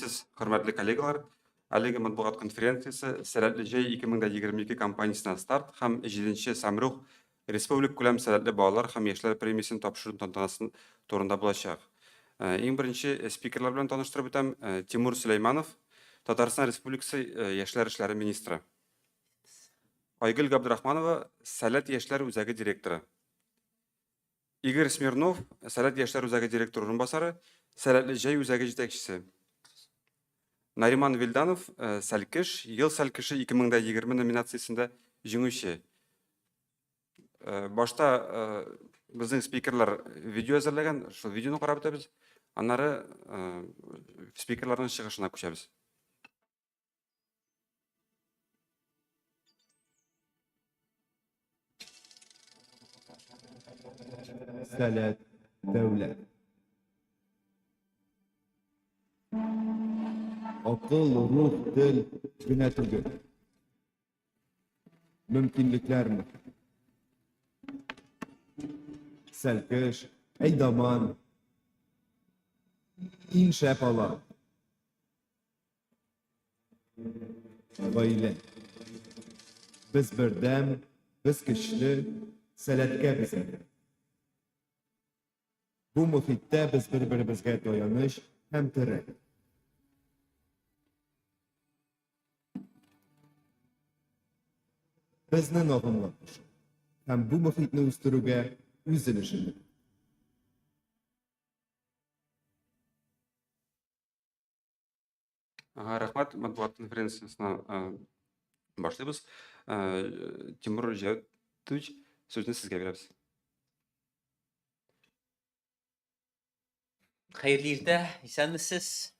Сіз, hörmetli kollegalar, әлеге матбугат конференциясы Сәләтле җәй 2022 кампаниясына старт һәм 7нче Самрух республик күләм сәләтле балалар һәм яшьләр премиясын тапшыру тантанасын турында булачак. Иң беренче спикерлар белән таныштырып үтәм. Тимур Сөләйманов, Татарстан Республикасы яшьләр эшләре министры. Айгөл Габдрахманова, Сәләт яшьләр үзәге директоры. Игорь Смирнов, Сәләт яшьләр үзәге директоры урынбасары, Сәләтле җәй үзәге җитәкчесе. Нариман Вильданов, Сәлкеш, ел Сәлкеше 2020 номинациясында җиңүче. Башта безнең спикерлар видео әзерләгән, шул видеоны карап үтәбез. Аннары спикерларның чыгышына күчәбез. Сәләт дәүләт. Акыл, рух, тел генә түгел. Мөмкинлекләрме? Сәлкеш, Әйдаман, иң шәп алам. Гаилә. Без бердәм, без көчле, сәләткә безгә. Бу мөхиттә без бер-беребезгә таяныч һәм терәк. Безне нагымлатыш һәм бу мөхитне үстерүгә үз өлешен. Рәхмәт, матбугат конференциясына башлыйбыз. Тимур Җәүтович, сүзне сезгә бирәбез. Hayırlı irde, исәнмесез?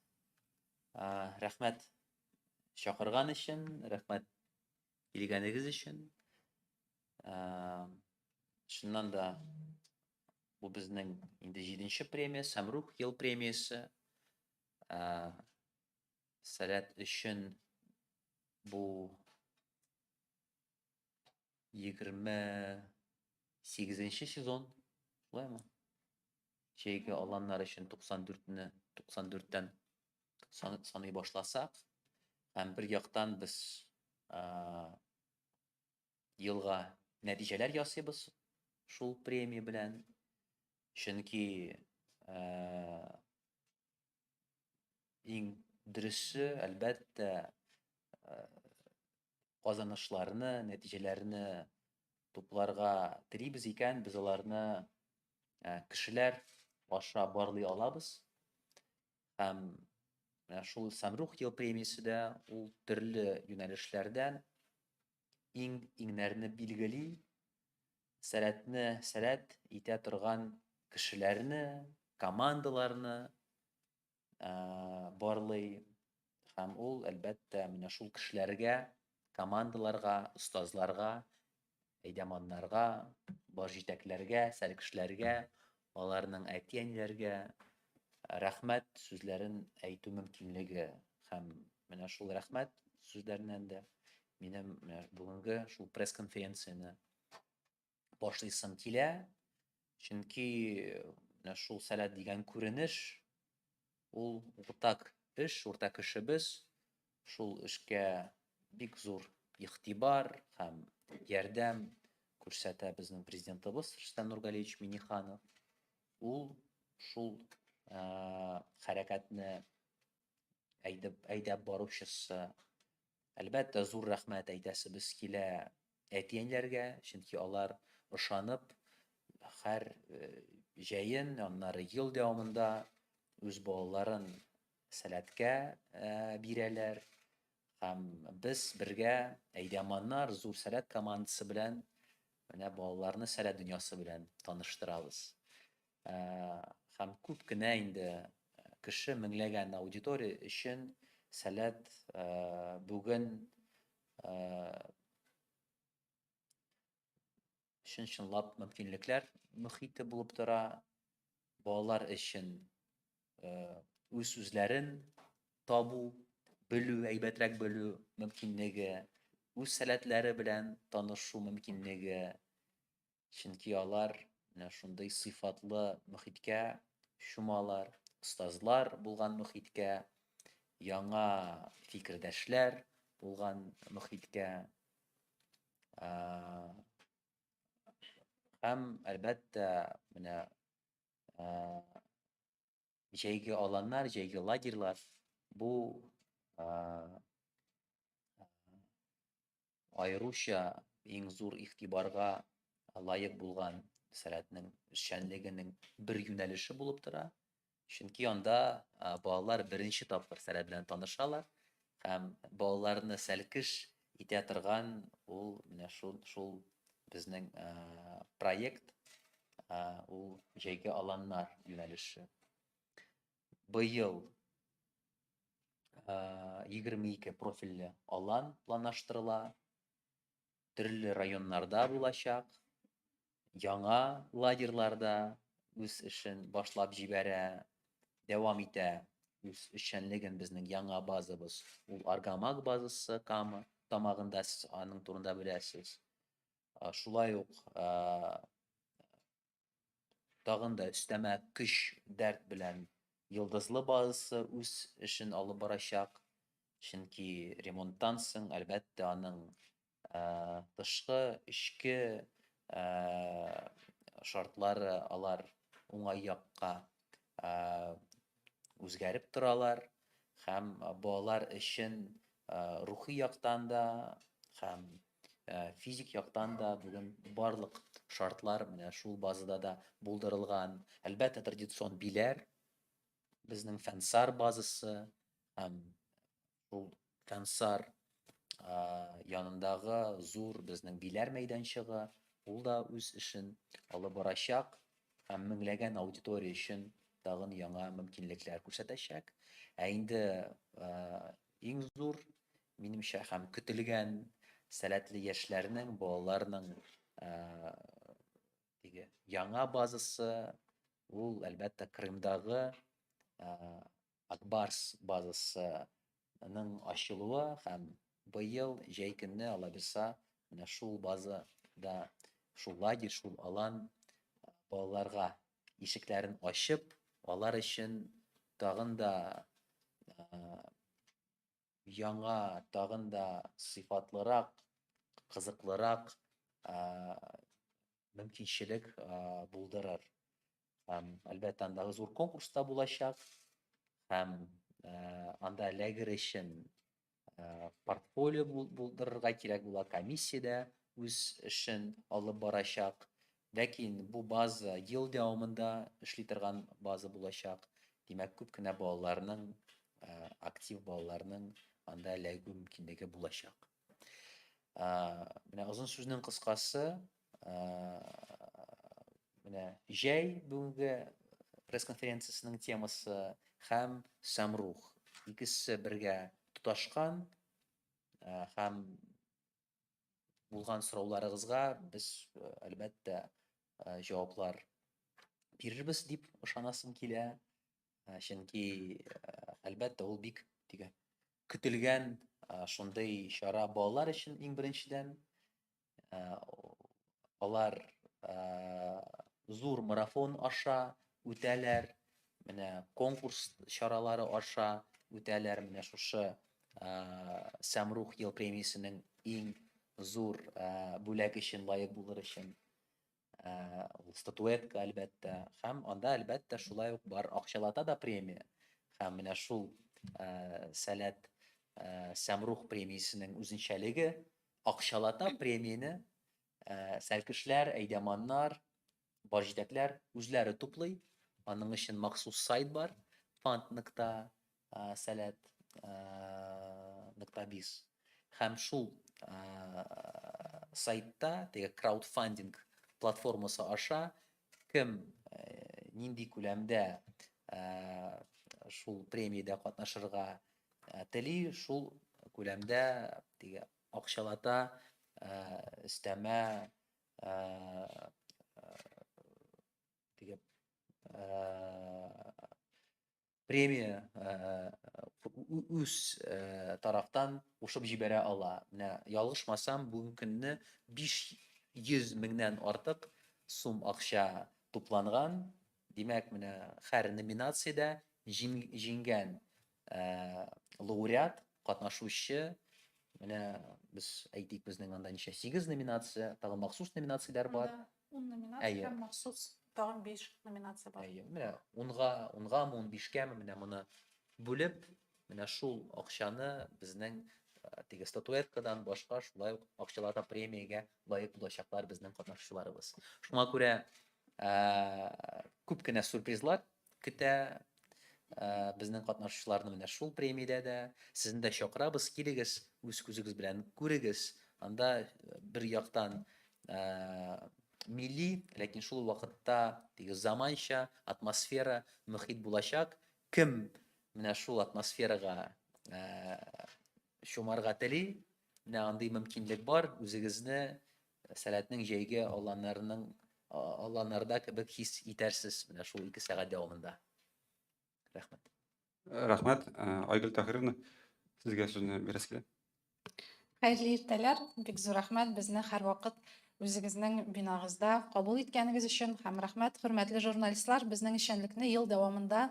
Рәхмәт чакырган өчен, рәхмәт килгәнегез өчен. Шуннан да бу безнең инде 7нче премия, Самрух ел премиясе. Сәләт өчен бу 28нче сезон, булаймы? Җәйге аланнар өчен 94-тән саный башласак, һәм бер яктан без елга нәтиҗәләр ясыйбыз шул премия белән. Чөнки иң дөресе, әлбәттә, казанышларны, нәтиҗәләрне тупларга телибез икән, без аларны кешеләр аша барлый алабыз. Һәм шул Самрух ел премиясе дә ул төрле юнәлешләрдән иңнәрне билгели, сәләтне сәләт итә торган кешеләрне, командаларны барлый. Һәм ул, әлбәттә, менә шул кешеләргә, командаларга, остазларга, әйдәманнарга, бар җитәкләргә, сәлкешләргә, аларның әти-әниләргә рәхмәт сүзләрен әйтү мөмкинлеге. Һәм менә шул рәхмәт сүзләреннән дә минем бүгенге шул пресс-конференцияне башлыйсым килә. Чөнки менә шул сәләт дигән күренеш ул уртак эш, уртак эшебез. Шул эшкә бик зур игътибар һәм ярдәм күрсәтә безнең президентыбыз Рөстәм Нургалиевич Миңнеханов. Ул шул хәрәкәтне әйдәп баручысы. Әлбәттә, зур рәхмәт әйтәсебез килә әти-әниләргә, чөнки алар ышанып һәр җәен, аннары ел дәвамында үз балаларын сәләткә бирәләр. Һәм без бергә әйдәманнар зур сәләт командасы белән менә балаларны сәләт дөньясы белән таныштырабыз. Һәм күп кенә инде кеше, меңләгән аудитория өчен сәләт бүген чынлап мөмкинлекләр мөхите булып тора. Балалар өчен үз үзләрен табу, белү, әйбәтрәк белү мөмкинлеге, үз сәләтләре белән танышу мөмкинлеге. Чөнки алар шундай сыйфатлы мөхиткә чумалар, остазлар булган мөхиткә, яңа фикердәшләр булган мөхиткә, һәм әлбәттә менә җәйге аланнар, җәйге лагерьлар бу аеруча иң зур игътибарга лаек булган сәләтнең эшчәнлегенең бер юнәлеше булып тора. Чөнки анда балалар беренче тапкыр сәләт белән танышалар һәм балаларны сәлкеш итә торган ул менә шул безнең проект, ул җәйге аланнар юнәлеше. Быел 22 профильле алан планлаштырыла. Төрле районнарда булачак. Яңа лагерьларда үз эшен башлап җибәрә, дәвам итә үз эшчәнлеген безнең яңа базабыз. Ул Аргамак базасы Кама тамагында, сез аның турында беләсез. Шулай ук тагын да өстәмә көч, дәрт белән Йылдызлы базасы үз эшен алып барачак. Чөнки ремонттан соң, әлбәттә, аның тышкы, эчке шартлары алар уңай якка үзгәреп торалар һәм балалар өчен рухи яктан да һәм физик яктан да бүген барлык шартлар менә шул базада да булдырылган. Әлбәттә, традицион биләр, безнең фәнсар базасы һәм шул фәнсар янындагы зур безнең биләр мәйданчыгы, ул да үз эшен алып барачак һәм меңләгән аудитория өчен тагын яңа мөмкинлекләр күрсәтәчәк. Инде иң зур, минемчә, һәм көтелгән сәләтле яшьләрнең, балаларның яңа базасы, ул әлбәттә Крымдагы Акбарс базасының ачылуы һәм быел җәй көнне алабса менә шул базада, шул лагерь, шул алан балаларга ишекләрен ачып, алар өчен тагын да яңа, тагын да сыйфатлырак, кызыклырак мөмкинчелек булдырыр. Әлбәттә, андагы зур конкурста булачак һәм анда лагерь өчен портфолио булдырырга кирәк була, комиссиядә үз эшен алып барачак. Ләкин бу база ел дәвамында эшли торган база булачак. Димәк, күп кенә балаларның, актив балаларның анда эләгү мөмкинлеге булачак. Менә озын сүзнең кыскасы, менә җәй бүгенге пресс-конференциясенең темасы һәм Самрух икесе бергә тоташкан һәм булган сорауларыгызга без әлбәттә җаваплар бирербез дип ышанасым килә. Чөнки әлбәттә ул бик көтелгән шундый чара балалар өчен иң беренчедән. Алар зур марафон аша үтәләр, менә конкурс чаралары аша үтәләр, менә шушы Самрух ел премиясенең иң зур бүләк өчен, лаек булыр өчен статуэтка, әлбәттә, һәм анда әлбәттә шулай ук бар акчалата да премия. Һәм менә шул сәләт Самрух премиясенең үзенчәлеге акчалата премияне сәлкешләр, әйдәманнар, бар җитәкләр үзләре туплый. Аның өчен махсус сайт бар, fund.salat.biz. Һәм шул сайтта, краудфандинг платформасы аша, кем нинди күләмдә шул премиядә катнашырга тели, шул күләмдә акчалата өстәмә премия үз тарафтан ушып җибәрә ала. Менә ялгышмасам, бүген көнне 500 меңнән артык сум акча тупланган. Димәк, менә һәр номинациядә җиңгән лауреат, катнашучы, менә без әйтик безнең анда ничә 8 номинация, тагын махсус номинацияләр бар. Анда 10 номинация Әйе. һәм махсус тагын 5 номинация бар. Әйе, менә 10-га 15-кәме менә моны бүлеп, менә шул акчаны безнең теге статуэткадан башка шулай ук акчалата премиягә лаек булачаклар безнең катнашучыларыбыз. Шуңа күрә күп кенә сюрпризлар көтә безнең катнашучыларны менә шул премиядә дә. Сезне дә чакырабыз, килегез, үз күзегез белән күрегез. Анда бер яктан милли, ләкин шул вакытта теге заманча атмосфера, мөхит булачак. Кем менә шул атмосферага чумарга тели, менә андый мөмкинлек бар, үзегезне сәләтнең җәйге аланнарда кебек хис итәрсез менә шул 2 сәгать дәвамында. Рәхмәт. Рәхмәт, Айгөл Таһировна, сезгә сүзне бирәс килә. Хәерле иртәләр, бик зур рәхмәт безне һәрвакыт үзегезнең бинагызда кабул иткәнегез өчен һәм рәхмәт, хөрмәтле журналистлар, безнең эшчәнлекне ел дәвамында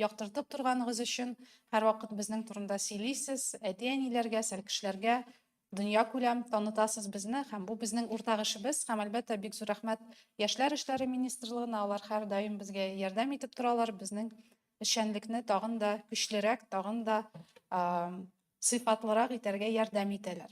яктыртып торганыгыз өчен, һәрвакыт безнең турында сөйлисез, әти-әниләргә, сәл кешеләргә дөнья күләм танытасыз безне һәм бу безнең уртак эшебез һәм әлбәттә бик зур рәхмәт Яшьләр эшләре министрлыгына, алар һәр даим безгә ярдәм итеп торалар, безнең эшчәнлекне тагын да көчлерәк, тагын да сыйфатлырак итәргә ярдәм итәләр.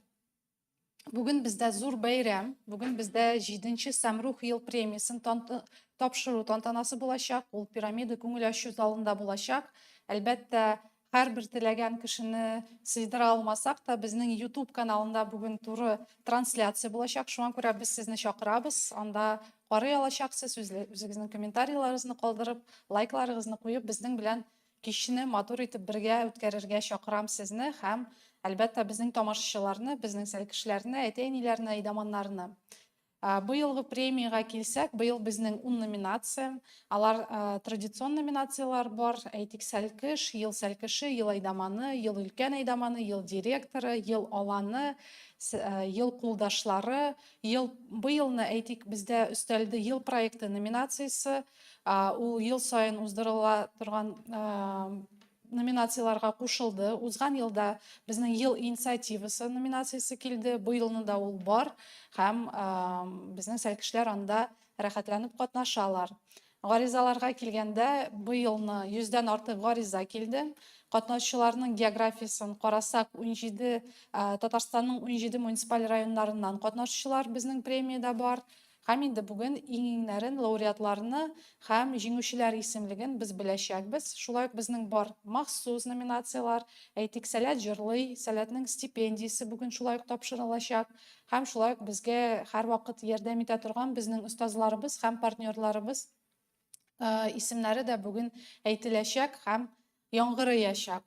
Бүген бездә зур бәйрәм, бүген бездә 7нче Сәмрух ел премиясын тапшыру тантанасы булачак, ул пирамида күңел ачу залында булачак. Әлбәттә, һәрбер теләгән кешене сыйдыра алмасак та, безнең YouTube каналында бүген туры трансляция булачак. Шуңа күрә без сезне чакырабыз. Анда карый алачаксыз, үзегезнең комментарийларыгызны калдырып, лайкларыгызны куеп, безнең белән кичне матур итеп бергә үткәрергә чакырам сезне һәм әлбәттә безнең тамашачыларны, безнең сәл кешеләрне, әти-әниләрне, идаманнарны. Быелгы премияга килсәк, быел безнең 10 номинация, алар традицион номинациялар бар, әйтик сәлкеш, ел сәлкеше, ел айдаманы, ел өлкән айдаманы, ел директоры, ел аланы, ел кулдашлары, быелны әйтик бездә өстәлде ел проекты номинациясе, ул ел сайын уздырыла торган номинацияларга кушылды. Узган елда безнең ел инициативасы номинациясе килде, быелны да ул бар һәм безнең сәл кешеләр анда рәхәтләнеп катнашалар. Гаризаларга килгәндә, быелны 100дән артык гариза килде. Катнашучыларның географиясын карасак, Татарстанның 17 муниципаль районнарыннан катнашучылар безнең премиядә бар. Һәм инде бүген иңнәрен, лауреатларны һәм җиңүчеләр исемлеген без беләчәкбез. Шулай ук безнең бар махсус номинациялар, әйтик сәләт җырлый, сәләтнең стипендиясе бүген шулай ук тапшырылачак. Һәм шулай ук безгә һәрвакыт ярдәм итә торган безнең остазларыбыз һәм партнерларыбыз исемнәре дә бүген әйтеләчәк һәм яңгырыячак.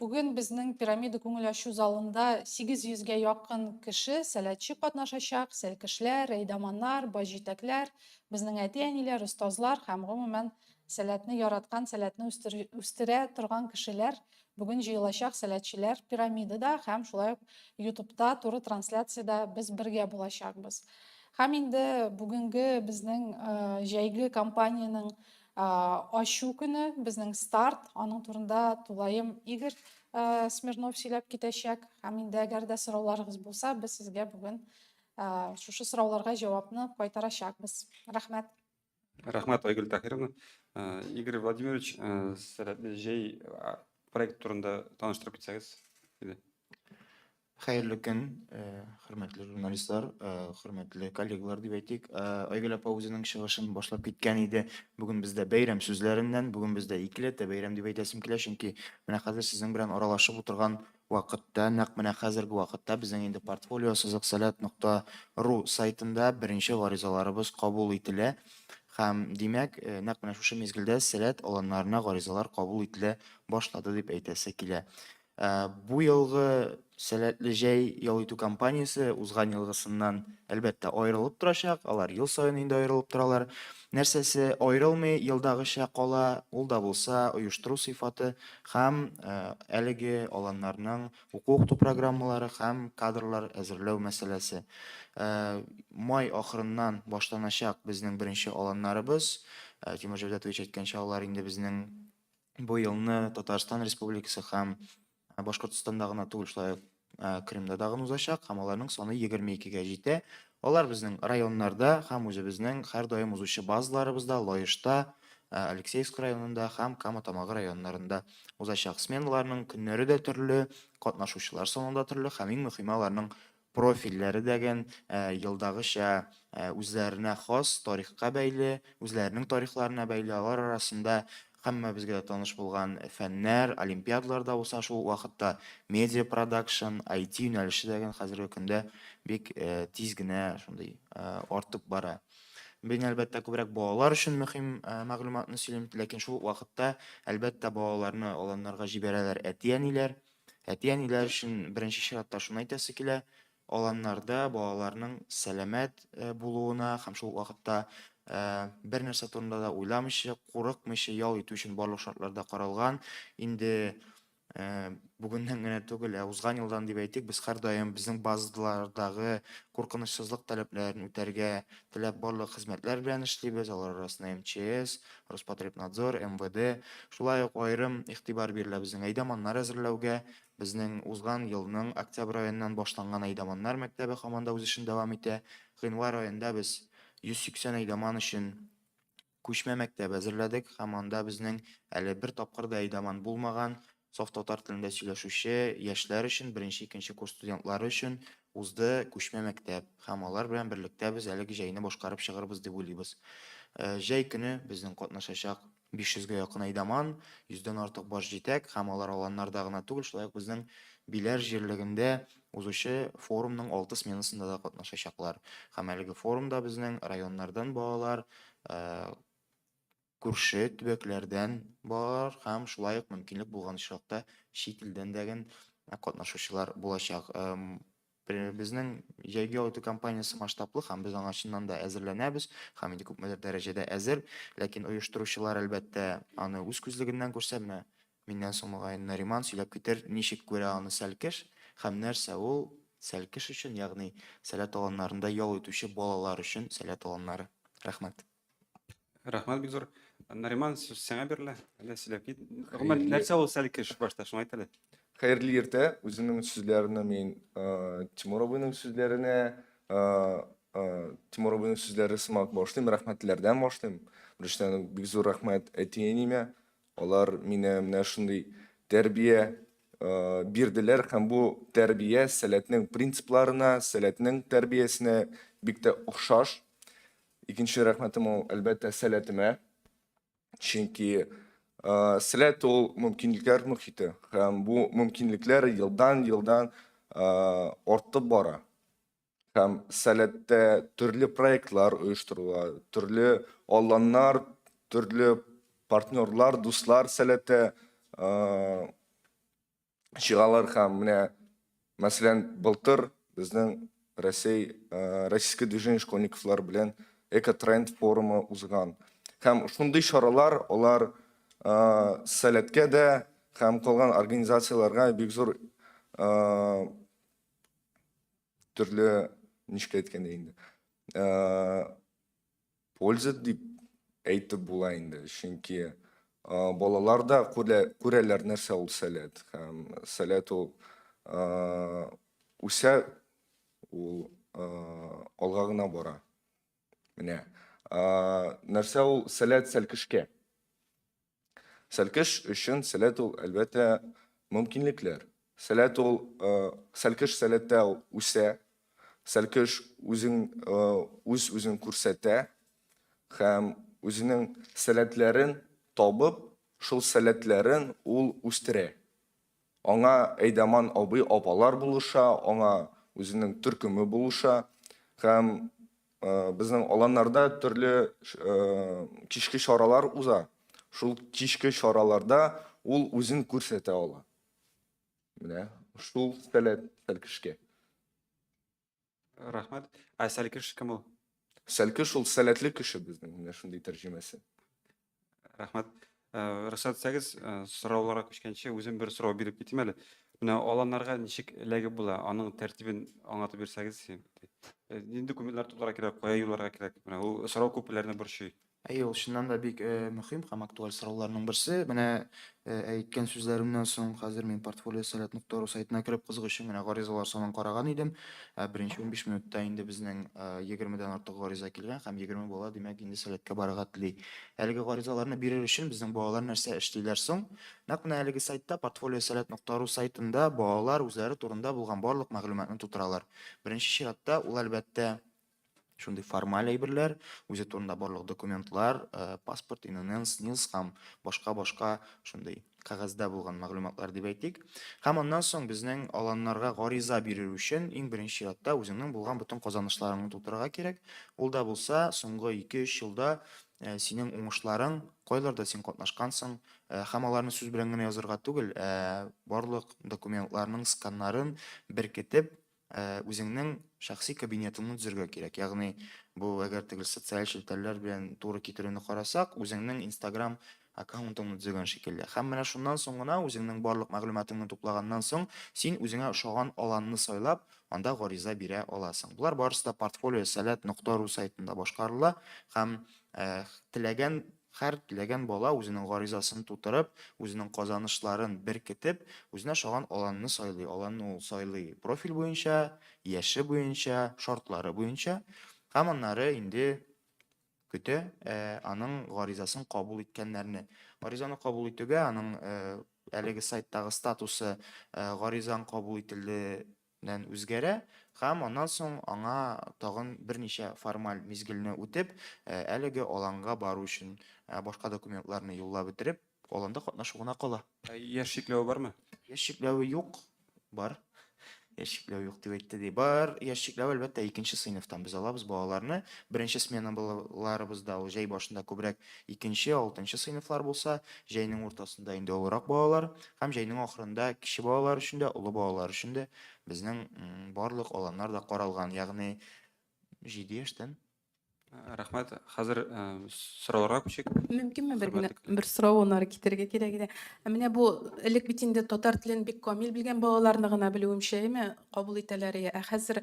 Бүген безнең пирамида күңел ачу залында 800гә якын кеше сәләтче катнашачак, сәлкешләр, әйдаманнар, баҗитәкләр, безнең әти-әниләр, остазлар һәм гомумән сәләтне яраткан, сәләтне үстерә торган кешеләр бүген җыелачак сәләтчеләр пирамидада һәм шулай ук YouTube'да туры трансляциядә без бергә булачакбыз. Һәм инде бүгенге безнең җәйге кампанияның ачу көне, безнең старт, аның турында тулаем Игорь Смирнов сөйләп китәчәк. Һәм инде әгәр дә сорауларыгыз булса, без сезгә бүген шушы сорауларга җавапны кайтарачакбыз. Рәхмәт. Рәхмәт, Айгөл Таһировна. Игорь Владимирович, сәләтле җәй проект турында таныштырып китсәгез. Хәерле көн, хөрмәтле журналистлар, хөрмәтле коллегалар дип әйтик. Айгөл апа үзенең чыгышын башлап киткән иде. Бүген бездә бәйрәм сүзләреннән, бүген бездә икеләтә бәйрәм дип әйтәсем килә, чөнки менә хәзер сезнең белән аралашып утырган вакытта, нәкъ менә хәзерге вакытта безнең инде портфолио сызыксәләт.ру сайтында беренче гаризаларыбыз кабул ителә. Һәм димәк, нәкъ менә шушы мизгелдә сәләт аланнарына гаризалар кабул ителә башлады дип әйтәсе килә. Бу елгы сәләтле җәй ял итү кампаниясе узган елгысыннан әлбәттә аерылып торачак. Алар ел саен инде аерылып торалар. Нәрсәсе аерылмый, елдагыча кала, ул да булса оештыру сыйфаты һәм әлеге аланнарның уку программалары һәм кадрлар әзерләү мәсьәләсе. Май ахырыннан башланачак безнең беренче аланнарыбыз. Тимур Җавзатович әйткәнчә, алар инде безнең бу елны Татарстан Республикасы һәм Башкортстанда гына түгел, шулай ук Кремда да узачак һәм аларның саны 22-гә җитә. Алар безнең районнарда һәм үзебезнең һәр даим узучы базаларыбызда, Лаешта, Алексеевск районында һәм Кама-Тамагы районнарында узачак. Сменаларның көннәре дә төрле, катнашучылар саны да төрле һәм иң мөһиме аларның профильләре дәгән елдагыча үзләренә хас, тарихка бәйле, үзләренең тарихларына бәйле, алар арасында һәммәбезгә дә таныш булган фәннәр, олимпиадаларда булса шул вакытта медиа продакшн, IT юнәлеше дәгән хәзерге көндә бик тиз генә шундый артып бара. Мен әлбәттә күбрәк балалар өчен мөһим мәгълүматны сөйлим, ләкин шул вакытта әлбәттә балаларны аланнарга җибәрәләр әти-әниләр. Әти-әниләр өчен беренче чиратта шуны әйтәсе килә, аланнарда балаларның сәламәт булуына һәм шул вакытта бер нәрсә турында да уйламыйча, курыкмыйча ял итү өчен барлык шартларда каралган. Инде бүгеннән генә түгел, узган елдан дип әйтик, без һәр даим безнең базалардагы куркынычсызлык таләпләрен үтәргә теләп барлык хезмәтләр белән эшлибез. Алар арасында МЧС, Роспотребнадзор, МВД, шулай ук аерым игътибар бирелә безнең әйдәманнар әзерләүгә. Безнең узган елның октябрь аеннан башланган әйдәманнар мәктәбе һаман да үз эшен дәвам итә. Гыйнвар аенда без 180 әйдәман өчен күчмә мәктәп әзерләдек һәм анда безнең әле бер тапкыр да әйдәман булмаган саф татар телендә сөйләшүче яшьләр өчен, беренче, икенче курс студентлары өчен узды күчмә мәктәп һәм алар белән берлектә без әлеге җәйне башкарып чыгарбыз дип уйлыйбыз. Җәй көне безнең катнашачак 500-гә якын әйдәман, 100-дән артык баш җитәк һәм алар аланнарда гына түгел, шулай ук безнең Биләр җирлегендә узучы форумның 6 сменасында да катнашачаклар. Һәм әлеге форумда безнең районнардан балалар, күрше төбәкләрдән балалар һәм шулай ук мөмкинлек булган очракта чит илдән дәгән катнашучылар булачак. Безнең җәйге итү кампаниясе масштаблы һәм без аңа чыннан да әзерләнәбез һәм инде күпмедер дәрәҗәдә әзер, ләкин оештыручылар әлбәттә аны үз күзлегеннән күрсәтмә. Миннән соң Нариман сөйләп китер, ничек күрә аны Сәлкеш һәм нәрсә ул Сәлкеш өчен, ягъни сәләт аланнарында ял итүче балалар өчен сәләт аланнары. Рәхмәт. Рәхмәт бик зур. Нариман, сүз сиңа бирелә. Әле сөйләп кит. Гомумән, нәрсә ул Сәлкеш башта шуны әйт әле. Хәерле иртә. Үземнең сүзләрне мин Тимур абыйның сүзләренә, Тимур абыйның сүзләре сымак башлыйм, рәхмәтләрдән башлыйм. Беренчедән бик зур рәхмәт әти-әниемә. Алар мине менә шундый тәрбия бирделәр һәм бу тәрбия сәләтнең принципларына, сәләтнең тәрбиясенә бик тә охшаш. Икенче рәхмәтем ул әлбәттә сәләтемә. Чөнки сәләт ул мөмкинлекләр мөхите һәм бу мөмкинлекләр елдан артып бара. Һәм сәләттә төрле проектлар оештырыла, төрле аланнар, төрле партнерлар, дуслар сәләттә чыгалар һәм менә мәсәлән былтыр безнең Российское движение школьниковлар белән Экотренд форумы узган. Һәм шундый чаралар алар сәләткә дә һәм калган организацияларга бик зур төрле ничек әйткәндә инде польза дип әйтеп була инде. Чөнки балалар да күрәләр нәрсә ул сәләт һәм сәләт ул үсә, ул алга гына бара. Менә нәрсә ул сәләт Сәлкешкә? Сәлкеш өчен сәләт ул әлбәттә мөмкинлекләр. Сәләт ул Сәлкеш сәләттә үсә, Сәлкеш үзен күрсәтә һәм үзенең сәләтләрен табып, шул сәләтләрен ул үстерә. Аңа әйдәман абый, апалар булыша, аңа үзенең төркеме булыша һәм безнең аланнарда төрле кичке чаралар уза. Шул кичке чараларда ул үзен күрсәтә ала. Менә шул сәләт Сәлкешкә. Рәхмәт. Сәлкеш кем ул? Сәлкеш ул сәләтле кеше безнең, менә шундый тәрҗемәсе. Рәхмәт. Рөхсәт итсәгез, сорауларга күчкәнче үзем бер сорау биреп китим әле. Менә аланнарга ничек эләгеп була? Аның тәртибен аңлатып бирсәгез. Нинди документлар тутырга кирәк, кая юлларга кирәк? Менә ул сорау күпләрне борчый. Ул чыннан да бик мөһим һәм актуаль сорауларның берсе. Менә әйткән сүзләремнән соң хәзер мин портфолио сәләт.ру сайтына кереп кызыгу өчен генә гаризалар санын караган идем. Беренче 15 минутта инде безнең 20дән артык гариза килгән һәм 20 бала димәк инде сәләткә барырга тели. Әлеге гаризаларны бирер өчен безнең балалар нәрсә эшлиләр соң? Нәкъ менә әлеге сайтта портфолио сәләт.ру сайтында балалар үзләре турында булган барлык мәгълүматны тутыралар. Беренче чиратта ул әлбәттә шундый формаль әйберләр, үзе турында барлык документлар, паспорт, ИНН, СНИЛС һәм башка шундый кәгазьдә булган мәгълүматлар дип әйтик. Һәм аннан соң безнең аланнарга гариза бирер өчен иң беренче чиратта үзеңнең булган бөтен казанышларыңны тутырырга кирәк. Ул да булса, соңгы 2-3 елда синең уңышларың, кайларда син катнашкансың, һәм аларны сүз белән генә язарга түгел, барлык документларның сканнарын беркетеп, үзеңнең шәхси кабинетыңны төзергә кирәк. Ягъни бу әгәр тегел социаль челтәрләр белән туры китерүне карасак, үзеңнең Instagram аккаунтыңны төзегән шикелле. Һәм менә шуннан соң гына үзеңнең барлык мәгълүматыңны туплаганнан соң, син үзеңә ошаган аланны сайлап, анда гариза бирә аласың. Булар барысы да портфолио сәләт.ру сайтында башкарыла һәм теләгән бала үзенең гаризасын тутырып, үзенең казанышларын беркетеп, үзенә ошаган аланны сайлый. Аланны ул сайлый профиль буенча, яше буенча, шартлары буенча. Һәм аннары инде көтә аның гаризасын кабул иткәннәрне. Гаризаны кабул итүгә аның әлеге сайттагы статусы гаризаң кабул ителденән үзгәрә һәм аннан соң аңа тагын берничә формаль мизгелне үтеп, әлеге аланга бару өчен башка документларны юллап бетереп, аланда катнашу гына кала. Яшь чикләве бармы? Яшь чикләве юк, бар. Яшь чикләве юк дип әйтте ди. Бар, яшь чикләве әлбәттә 2нче сыйныфтан без алабыз балаларны. Беренче смена балаларыбызда ул җәй башында күбрәк 2нче, 6нчы сыйныфлар булса, җәйнең уртасында инде олырак балалар һәм җәйнең ахырында кече балалар өчен дә, улы балалар өчен дә безнең барлык аланнар да каралган. Ягъни 7 яшьтән. Рәхмәт. Хәзер сорауларга күчик. Мөмкинме бер генә Хөрмәтле. бер соравын ары китәргә кирәк иде. Менә бу элек бит инде татар телен бик камил белгән балаларны гына белүемчәме кабул итәләр. Хәзер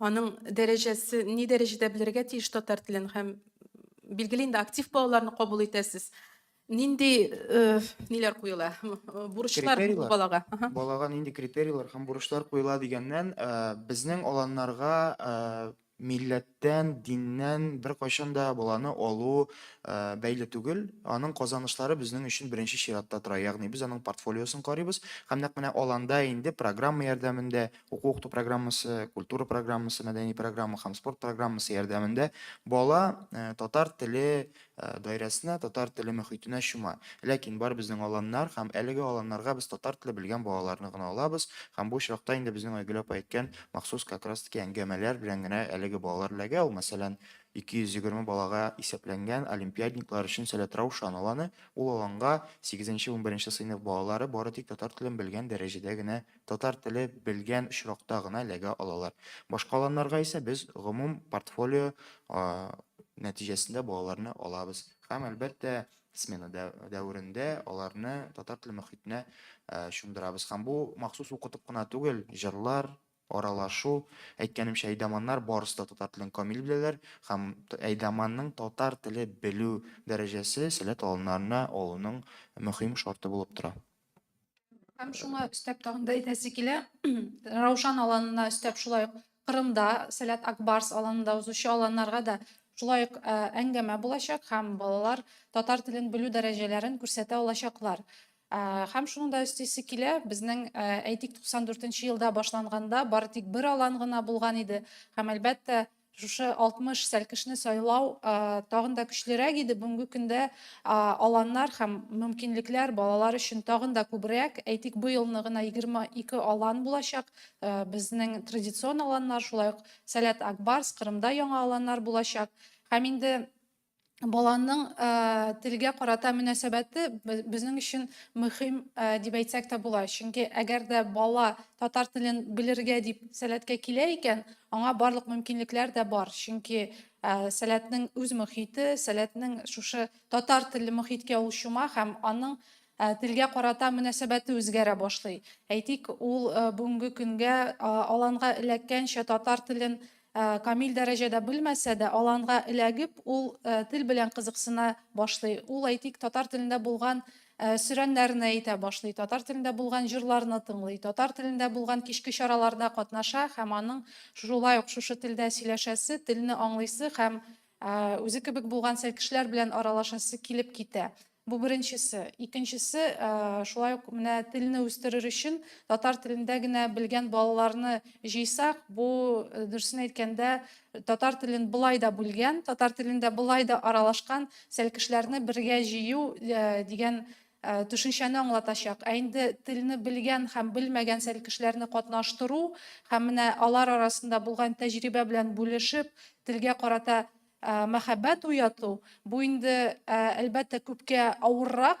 аның дәрәҗәсе ни дәрәҗәдә белергә тиеш татар телен һәм билгеле инде актив балаларны кабул итәсез. Нинди ниләр куела? Бурычлар бу Критерийлар. балага. Балага нинди критерийлар һәм бурычлар куела дигәннән, безнең аланнарга милләттән, диннән бер кайчан да баланы алу бәйле түгел. Аның казанышлары безнең өчен беренче чиратта тора. Ягъни без аның портфолиосын карыйбыз һәм нәкъ менә аланда инде программа ярдәмендә, уку программасы, культура программасы, мәдәни программа һәм спорт программасы ярдәмендә бала татар теле даирәсенә, татар теле мөхитенә чума. Ләкин бар безнең аланнар һәм әлеге аланнарга без татар теле белгән балаларны гына алабыз һәм бу чакта инде безнең Айгөл апа әйткән махсус как раз таки әңгәмәләр белән генә әлеге балалар эләгә. Ул мәсәлән 220 балага исәпләнгән олимпиадниклар өчен Сәләт Раушан аланы. Ул аланга 8-11 сыйныф балалары бары тик татар телен белгән дәрәҗәдә генә, татар теле белгән очракта гына эләгә алалар. Башка аланнарга исә без гомум портфолио нәтиҗәсендә балаларны алабыз. Һәм әлбәттә смена дәверендә аларны татар теле мөхитенә чумдырабыз. Һәм бу махсус укытып кына түгел, җырлар, аралашу, әйткәнемчә әйдәманнар барысы да татар телен камил беләләр һәм әйдәманның татар теле белү дәрәҗәсе сәләт аланнарына алуның мөһим шарты булып тора. Һәм шуңа өстәп тагын да әйтәсе килә, Раушан аланына өстәп шулай ук Кырымда, Сәләт Акбарс аланында узучы аланнарга да шулай ук әңгәмә булачак һәм балалар татар телен белү дәрәҗәләрен күрсәтә алачаклар. Һәм шуның да өстәсе килә, безнең әйтик 94нче елда башланганда бары тик бер алан гына булган иде һәм әлбәттә шушы 60 сәлкешне сайлау тагын да көчлерәк иде. Бүгенге көндә аланнар һәм мөмкинлекләр балалар өчен тагын да күбрәк. Әйтик, бу елны гына 22 алан булачак. Безнең традицион аланнар, шулай ук Сәләт Акбарс, Кырымда яңа аланнар булачак. Һәм инде баланың телгә карата мөнәсәбәте безнең өчен мөһим дип әйтсәк тә була. Чөнки әгәр дә бала татар телен белергә дип сәләткә килә икән, аңа барлык мөмкинлекләр дә бар. Чөнки сәләтнең үз мөхите, сәләтнең шушы татар теле мөхиткә ул чума һәм аның телгә карата мөнәсәбәте үзгәрә башлый. Әйтик, ул бүгенге көнгә аланга эләккәнчә татар телен камил дәрәҗәдә белмәсә дә, аланга эләгеп, ул тел белән кызыксына башлый. Ул әйтик, татар телендә булган сөрәннәрне әйтә башлый, татар телендә булган җырларны тыңлый, татар телендә булган кичке чараларда катнаша һәм аның шулай ук шушы телдә сөйләшәсе, телне аңлыйсы һәм үзе кебек булган кешеләр белән аралашасы килеп китә. Бу беренчесе. Икенчесе, шулай ук менә телне үстерер өчен татар телендә генә белгән балаларны җыйсак, бу дөресен әйткәндә татар телен болай да белгән, татар телендә болай да аралашкан кешеләрне бергә җыю дигән төшенчәне аңлатачак. Ә инде телне белгән һәм белмәгән кешеләрне катнаштыру һәм менә алар арасында булган тәҗрибә белән бүлешеп, телгә карата мәхәббәт уяту, бу инде әлбәттә күпкә авыррак,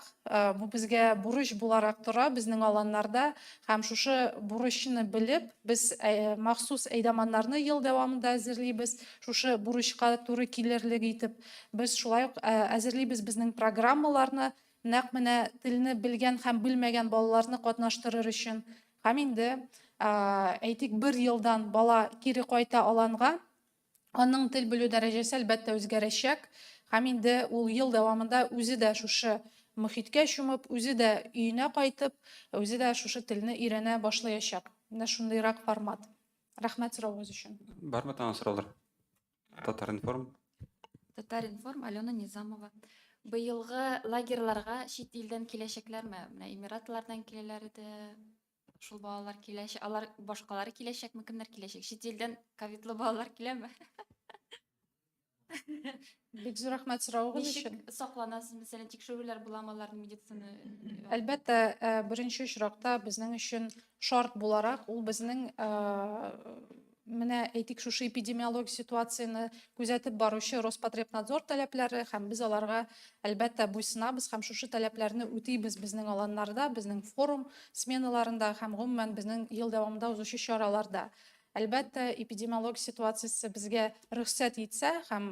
бу безгә бурыч буларак тора безнең аланнарда һәм шушы бурычны белеп, без махсус әйдәманнарны ел дәвамында әзерлибез, шушы бурычка туры килерлек итеп, без шулай ук әзерлибез безнең программаларны, нәкъ менә телне белгән һәм белмәгән балаларны катнаштырыр өчен. Һәм инде әйтик, 1 елдан бала кире кайта аланга, аның тел белү дәрәҗәсе әлбәттә үзгәрәчәк, һәм инде ул ел дәвамында үзе дә шушы мөхиткә чумып, үзе дә өенә кайтып, үзе дә шушы телне өйрәнә башлаячак. Менә шундыйрак формат. Рәхмәт соравыгыз өчен. Бармы тагын сораулар? Татар-информ. Татар-информ, Алена Низамова. Быелгы лагерьларга чит илдән киләчәкләрме? Менә Эмиратлардан киләләр иде. Шул балалар киләчәк, алар башкалары киләчәкме, кемнәр киләчәк? Чит илдән ковидлы балалар киләме? Бик зур рәхмәт соравыгыз Ничек өчен. сакланасыз, мәсәлән, тикшерүләр буламы аларның медицина? Әлбәттә, беренче очракта безнең өчен шарт буларак, ул безнең менә әйтик, шушы эпидемиологик ситуацияны күзәтеп баручы Роспотребнадзор таләпләре һәм без аларга әлбәттә буйсынабыз һәм шушы таләпләрне үтибез безнең аланнарда, безнең форум сменаларында һәм гомумән безнең ел дәвамында узучы чараларда. Әлбәттә, эпидемиологик ситуациясе безгә рөхсәт итсә һәм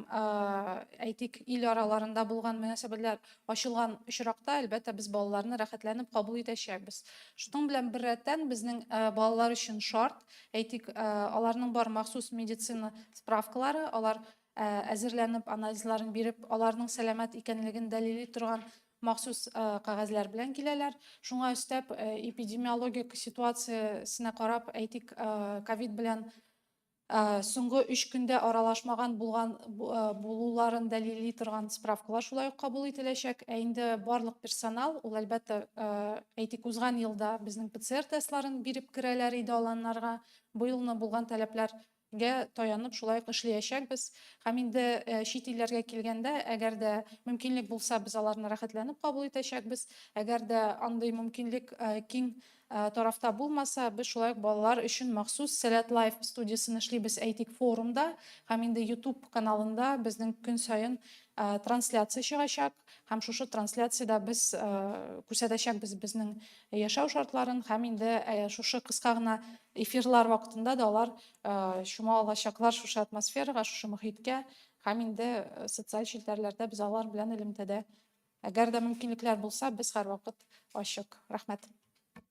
әйтик, ил араларында булган мөнәсәбәтләр ачылган очракта, әлбәттә, без балаларны рәхәтләнеп кабул итәчәкбез. Шуның белән бер рәттән безнең балалар өчен шарт, әйтик, аларның бар махсус медицина справкалары, алар әзерләнеп, анализларын биреп, аларның сәламәт икәнлеген дәлили торган махсус кәгазьләр белән киләләр. Шуңа өстәп, эпидемиологик ситуациясенә карап, әйтик, ковид белән соңгы 3 көндә аралашмаган булуларын дәлили торган справкалар шулай ук кабул ителәчәк. Ә инде барлык персонал, ул әлбәттә, әйтик, узган елда безнең ПЦР тестларын биреп керәләр иде аланнарга. Бу елны булган таләпләргә таянып, шулай ук эшләячәкбез. Һәм инде чит илләргә килгәндә, әгәр дә мөмкинлек булса, без аларны рәхәтләнеп кабул итәчәкбез. Әгәр дә андый мөмкинлек киң тарафта булмаса, без шулай ук балалар өчен махсус Сәләт Лайф студиясын эшлибез, әйтик, форумда һәм инде YouTube каналында безнең көн саен трансляция чыгачак һәм шушы трансляциядә без күрсәтәчәкбез безнең яшәү шартларын һәм инде шушы кыска гына эфирлар вакытында да алар чума алачаклар шушы атмосферага, шушы мөхиткә һәм инде социаль челтәрләрдә без алар белән элемтәдә. Әгәр дә мөмкинлекләр булса, без һәрвакыт ачык. Рәхмәт.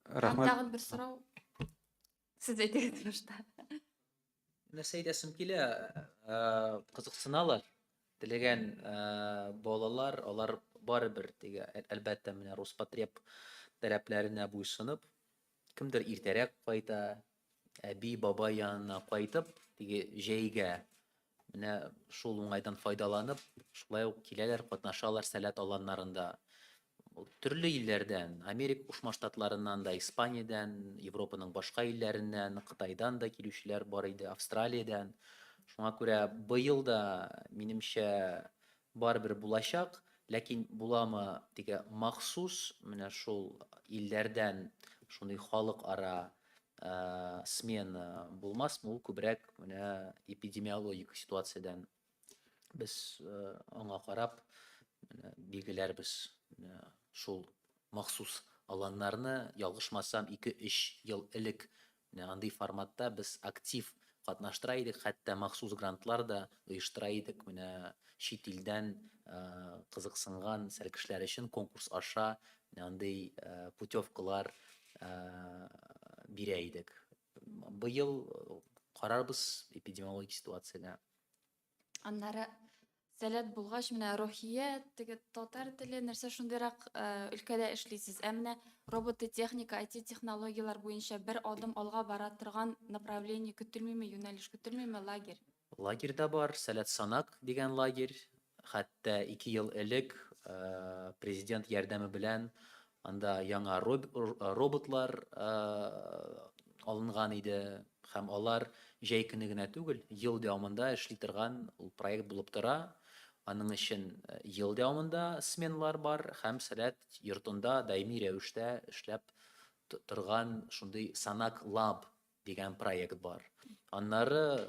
Рәхмәт. Тагын бер сорау. Сез әйтегез тырышта. Нәрсә әйтәсем килә, кызыксыналар. Теләгән балалар, алар барыбер теге әлбәттә менә Роспотреб таләпләренә буйсынып, кемдер иртәрәк кайта, әби, бабай янына кайтып, теге җәйгә менә шул уңайдан файдаланып, шулай ук киләләр, катнашалар сәләт аланнарында. Төрле илләрдән, Америка Кушма Штатларыннан да, Испаниядән, Европаның башка илләреннән, Кытайдан да килүчеләр бар иде, Австралиядән. Шуңа күрә быел да минемчә барыбер булачак, ләкин буламы теге махсус менә шул илләрдән шундый халыкара смена булмасмы, ул күбрәк менә эпидемиологик ситуациядән без аңа карап билгеләрбез. Шул махсус аланнарны ялгышмасам 2-3 ел элек андый форматта без актив катнаштыра идек, хәтта махсус грантлар да оештыра идек. Менә чит илдән кызыксынган кешеләр өчен конкурс аша андый путевкалар бирә идек. Быел карарбыз эпидемиологик ситуациягә. Аннары сәләт булгач, менә Рухия, теге татар теле нәрсә шундыйрак өлкәдә эшлисез. Ә менә роботы, техника, IT технологиялар буенча бер адым алга бара торган направление көтелмиме, юнәлеш көтелмиме лагерь? Лагерьда бар, Сәләт Санак дигән лагерь. Хәтта 2 ел элек президент ярдәме белән анда яңа роботлар алынган иде. Һәм алар җәй көне генә түгел, ел дәвамында эшли торган ул проект булып тора. Аның өчен ел дәвамында сменалар бар һәм Сәләт йортында даими рәвештә эшләп торган шундый Санак Lab дигән проект бар. Аннары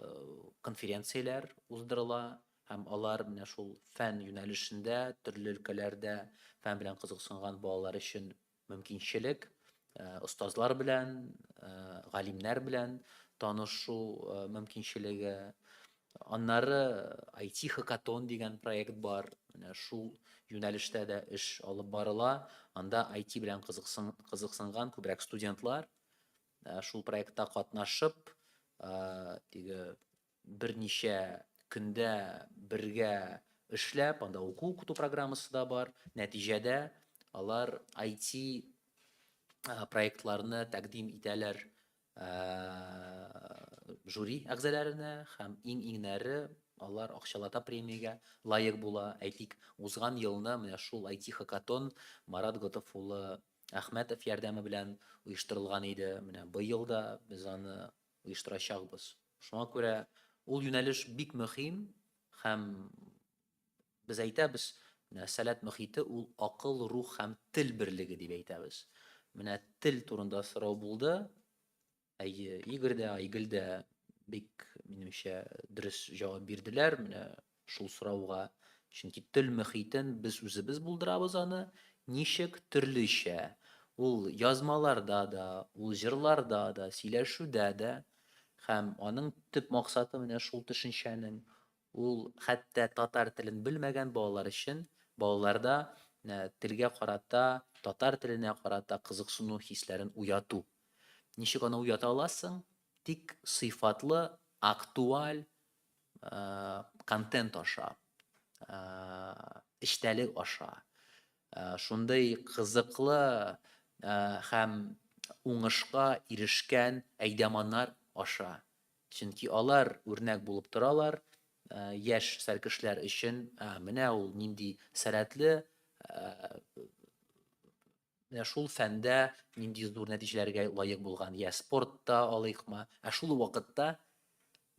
конференцияләр уздырыла һәм алар менә шул фән юнәлешендә, төрле өлкәләрдә фән белән кызыксынган балалар өчен мөмкинчелек, остазлар белән, галимнәр белән танышу мөмкинчелеге. Аннары IT Hackathon дигән проект бар. Менә шул юнәлештә дә эш алып барыла. Анда IT белән кызыксынган күбрәк студентлар шул проектта катнашып, теге берничә көндә бергә эшләп, анда уку программасы да бар. Нәтиҗәдә алар IT проектларны тәкъдим итәләр жюри әгъзаләренә һәм иң-иңнәре алар акчалата премиягә лаек була. Әйтик, узган елны менә шул IT Hackathon Марат Готов улы Әхмәтов ярдәме белән оештырылган иде. Менә быел да без аны оештырачакбыз. Шуңа күрә ул юнәлеш бик мөһим һәм без әйтәбез, менә Сәләт мөхите ул акыл, рух һәм тел берлеге дип әйтәбез. Менә тел турында сорау булды. Игорь да, Айгөл дә бик минемчә дөрес җавап бирделәр менә шул сорауга. Чөнки тел мөхитен без үзебез булдырабыз аны. Ничек төрлечә? Ул язмаларда да, ул җырларда да, сөйләшүдә дә һәм аның төп максаты менә шул төшенчәнең. Ул хәтта татар телен белмәгән балалар өчен балаларда телгә карата, татар теленә карата кызыксыну хисләрен уяту. Ничек аны уята аласың? Тик сыйфатлы, актуаль контент аша, эчтәлек аша. Шундый кызыклы һәм уңышка ирешкән әйдәманнар аша. Чөнки алар үрнәк булып торалар яшь сәркешләр өчен. Менә ул нинди сәләтле, менә шул фәндә нинди зур нәтиҗәләргә лаек булган. Я спортта алыйкмы? Шул вакытта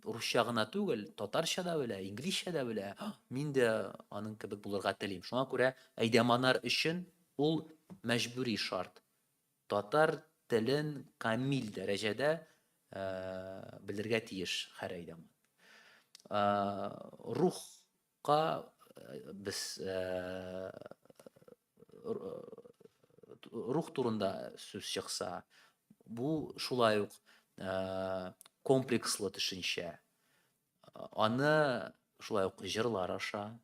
русча гына түгел, татарча да белә, инглизчә дә белә. Мин дә аның кебек булырга телим. Шуңа күрә әйдәманнар өчен ул мәҗбүри шарт. Татар телен камил дәрәҗәдә белергә тиеш һәр әйдәман. Рухка без рух турында сүз чыкса, бу шулай ук комплекслы төшенчә. Аны шулай ук җырлар аша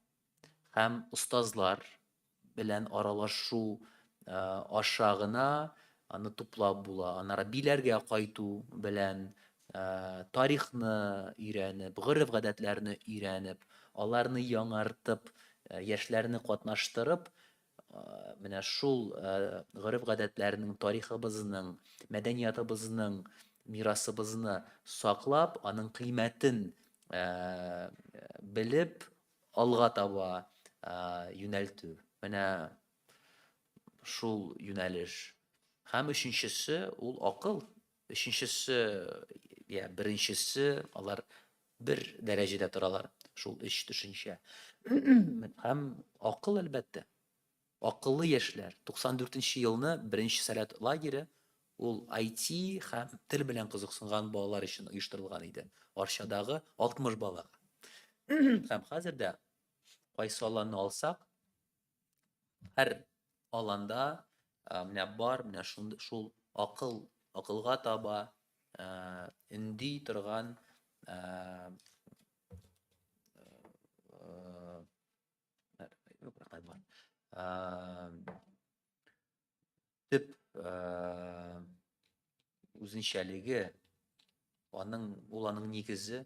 һәм остазлар белән аралашу аша гына аны туплап була. Аннары биләргә кайту белән тарихны өйрәнеп, гореф-гадәтләрне өйрәнеп, аларны яңартып, яшьләрне катнаштырып, менә шул гореф-гадәтләрнең, тарихыбызның, мәдәниятыбызның мирасыбызны саклап, аның кыйммәтен белеп, алга таба юнәлтү. Менә шул юнәлеш. Һәм өченчесе ул акыл. Беренчесе алар бер дәрәҗәдә торалар. Шул өч төшенчә. Һәм акыл әлбәттә. Акыллы яшьләр. 94нче елны беренче Сәләт лагере ул IT һәм тел белән кызыксынган балалар өчен оештырылган иде. Арчадагы 60 балага. Һәм хәзердә кайсы аланны алсак, һәр аланда менә бар, менә шул акылга таба инди торган төп үзенчәлеге, ул аның нигезе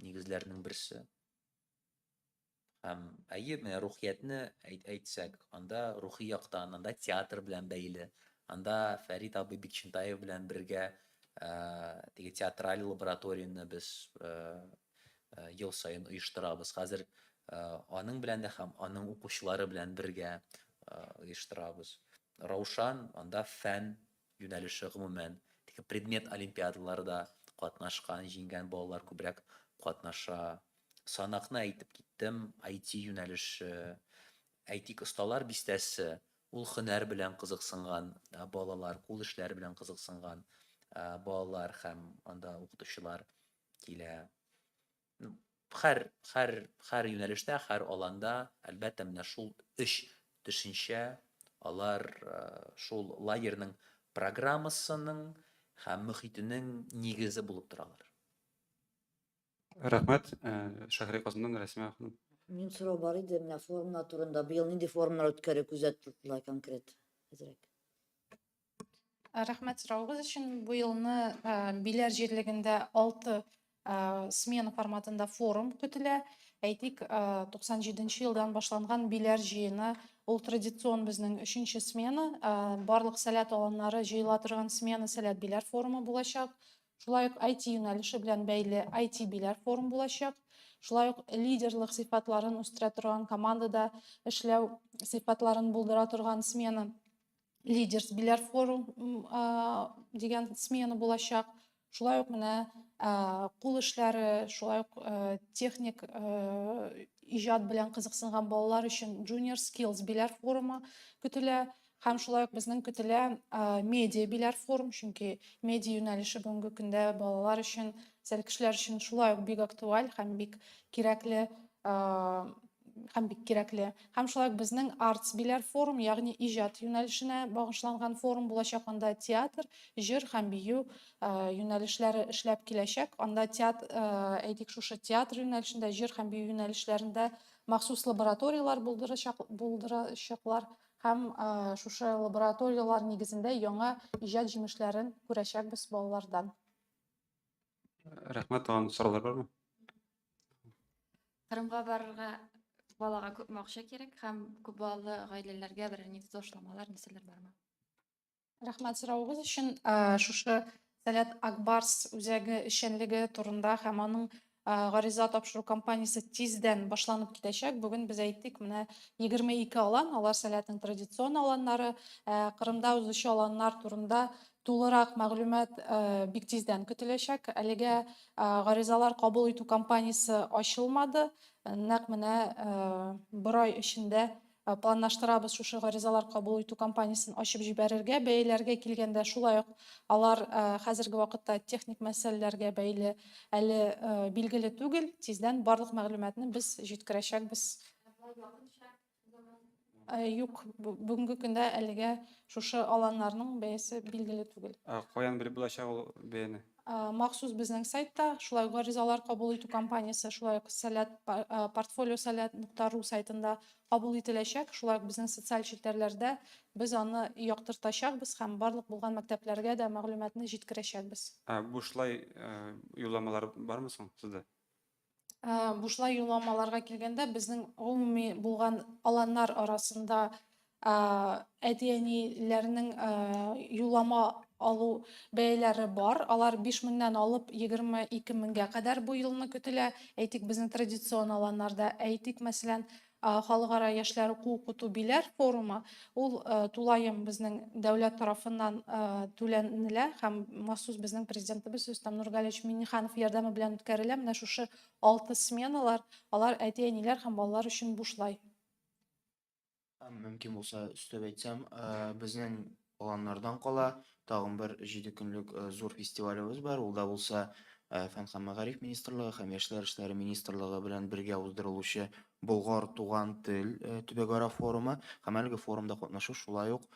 нигезләренең берсе. Һәм әйе, менә рухиятне әйтсәк, анда рухи яктан, анда театр белән бәйле, анда Фәрит абый Бикчәнтаев белән бергә теге театраль лабораторияны без ел сайын оештырабыз. Хәзер аның белән дә һәм аның укучылары белән бергә оештырабыз. Раушан, анда фән юнәлеше гомумән, теге предмет олимпиадаларда катнашкан, җиңгән балалар күбрәк катнаша. Санакны әйтеп киттем, IT юнәлеше, әйтик осталар бистәсе, ул һөнәр белән кызыксынган балалар, кул эшләре белән кызыксынган балалар һәм анда укытучылар килә. Һәр юнәлештә, һәр аланда, әлбәттә, менә шул эш төшенчә алар шул лагерьнең программасының һәм мөхитенең нигезе булып торалар. Рәхмәт. Шәһри Казаннан Рәсимә ханым. Мин сорау бар иде, менә форумнар турында. Быел нинди форумнар үткәрү күздә тотыла конкрет? Әзрәк. Рәхмәт сораугыз өчен. Бу елны Биләр җирлегендә 6 смена форматында форум көтелә. Әйтик, 97 елдан башланган Биләр җыены, ул традицион безнең 3нче смена, барлык сәләт аланнары җыела торган смена сәләт Биләр форумы булачак. Шулай ук IT юнәлеше белән бәйле IT Биләр форум булачак. Шулай ук лидерлык сыйфатларын үстерә торган, командада эшләү сыйфатларын булдыра торган смена Лидерс Биләр форум дигән смена булачак. Шулай ук менә кул эшләре, шулай ук техник иҗат белән кызыксынган балалар өчен Junior Skills Биләр форумы көтелә. Һәм шулай ук безнең көтелә медиа Биләр форум, чөнки медиа юнәлеше бүгенге көндә балалар өчен, сәл кешеләр өчен шулай ук бик актуаль һәм бик кирәкле. Һәм шулай ук безнең Arts Биләр форум, ягъни иҗат юнәлешенә багышланган форум булачак. Анда театр, җыр һәм бию юнәлешләре эшләп киләчәк. Анда әйтик, шушы театр юнәлешендә, җыр һәм бию юнәлешләрендә махсус лабораториялар булдырачаклар һәм шушы лабораториялар нигезендә яңа иҗат җимешләрен күрәчәкбез балалардан. Рәхмәт. Тагын сораулар бармы? Кырымга барырга балага күпме акча кирәк һәм күп балалы гаиләләргә берәр нинди ташламалар, нәрсәләр бармы? Рәхмәт сораугыз өчен. Шушы Сәләт Акбарс үзәге эшчәнлеге турында һәм аның гариза тапшыру кампаниясе тиздән башланып китәчәк. Бүген без әйттек, менә 22 алан, алар Сәләтнең традицион аланнары. Кырымда узучы аланнар турында тулырак мәгълүмат бик тиздән көтеләчәк. Әлегә гаризалар кабул итү кампаниясе ачылмады. Нәкъ менә бер ай эчендә планлаштырабыз шушы гаризалар кабул итү кампаниясын ачып җибәрергә. Бәяләргә килгәндә шулай ук алар хәзерге вакытта техник мәсьәләләргә бәйле әле билгеле түгел. Тиздән барлык мәгълүматны без җиткерәчәкбез. Юк, бүгенге көндә әлегә шушы аланнарның бәясе билгеле түгел. Каян белеп булачак ул бәяне? Махсус безнең сайтта, шулай гаризалар кабул итү кампаниясе, шулай ук портфолио Сәләт.ру сайтында кабул ителәчәк. Шулай ук безнең социаль челтәрләрдә без аны яктыртачакбыз һәм барлык булган мәктәпләргә дә мәгълүматны җиткерәчәкбез. Бушлай юлламалар бармы соң сездә? Бушлай юлламаларга килгәндә, безнең гомуми булган аланнар арасында әти-әниләрнең юллама алу бәяләре бар. Алар 5000-нән алып 22000-гә кадәр бу елны көтелә. Әйтик, безнең традицион аланнарда, әйтик, мәсәлән, халыкара яшьләр укыту Биләр форумы, ул тулаем безнең дәүләт тарафыннан түләнелә һәм махсус безнең президентыбыз Рөстәм Нургалиевич Миңнеханов ярдәме белән үткәрелә. Менә шушы 6 сменалар, алар әти-әниләр һәм балалар өчен бушлай. Мөмкин булса өстәп әйтсәм, безнең аланнардан кала тагын бер 7 көнлек зур фестивалебез бар. Ул да булса Фән һәм мәгариф министрлыгы һәм яшьләр эшләре министрлыгы белән бергә уздырылучы Болгар туган тел төбәкара форумы. Һәм әлеге форумда катнашу шулай ук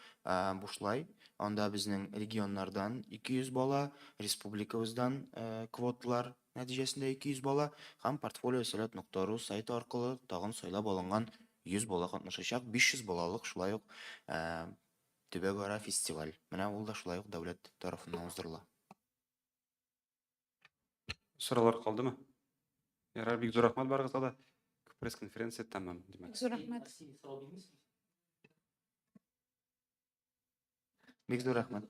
бушлай. Анда безнең регионнардан 200 бала, республикабыздан квоталар нәтиҗәсендә 200 бала һәм портфолио Сәләт.ру сайты аркылы тагын сайлап алынган 100 бала катнашачак. 500 балалык шулай ук төбәкара фестиваль. Менә ул да шулай ук дәүләт тарафыннан уздырыла. Сораулар калдымы? Ярар, бик зур рәхмәт барыгызга да. Пресс-конференция тәмам, димәк. Бик зур рәхмәт. Бик зур рәхмәт.